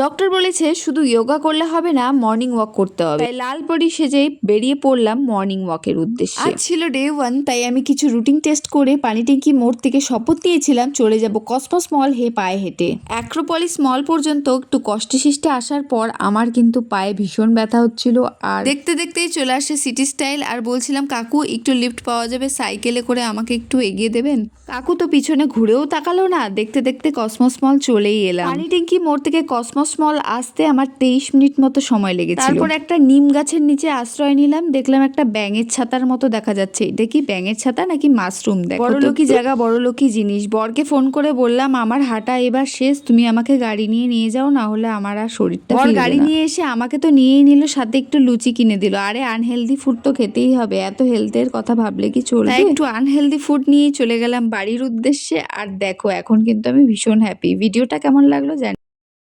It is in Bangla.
ডক্টর বলেছে শুধু যোগা করলে হবে না, মর্নিং ওয়াক করতে হবে। তাই লাল পরি সেজেই বেরিয়ে পড়লাম মর্নিং ওয়াকের উদ্দেশ্যে। আজ ছিল ডে 1, তাই আমি কিছু রুটিন টেস্ট করে পানি ট্যাঙ্কি মোড় থেকে শপথ নিয়েছিলাম চলে যাব কসমস মল পায়ে হেঁটে। অ্যাক্রোপলিস মল পর্যন্ত একটু কষ্টে শিষ্টে আসার পর আমার কিন্তু পায়ে ভীষণ ব্যথা হচ্ছিল, আর দেখতে দেখতেই চলে আসে সিটি স্টাইল। আর বলছিলাম কাকু একটু লিফট পাওয়া যাবে, সাইকেলে করে আমাকে একটু এগিয়ে দেবেন। কাকু তো পিছনে ঘুরেও তাকালো না, দেখতে দেখতে কসমস মল চলেই এলাম। পানি ট্যাঙ্কি মোড় থেকে কসমস মল আসতে আমার 23 মিনিট মতো সময় লেগেছিল। তারপর একটা নিম গাছের নিচে আশ্রয় নিলাম, দেখলাম একটা ব্যাঙের ছাতার মতো দেখা যাচ্ছে। এটা কি ব্যাঙের ছাতা নাকি মাশরুম? দেখো বড়লোকি জায়গা, বড়লোকি জিনিস। বরকে ফোন করে বললাম আমার হাঁটা এবার শেষ, তুমি আমাকে গাড়ি নিয়ে যাও, না হলে আমার আর শরীরটা। বর গাড়ি নিয়ে এসে আমাকে তো নিয়েই নিল, সাথে একটু লুচি কিনে দিল। আরে আনহেলদি ফুড তো খেতেই হবে, এত হেলথের কথা ভাবলে কি চলবে? তাই একটু আনহেলদি ফুড নিয়ে চলে গেলাম বাড়ির উদ্দেশ্যে। আর দেখো এখন কিন্তু আমি ভীষণ হ্যাপি। ভিডিওটা কেমন লাগলো জানি।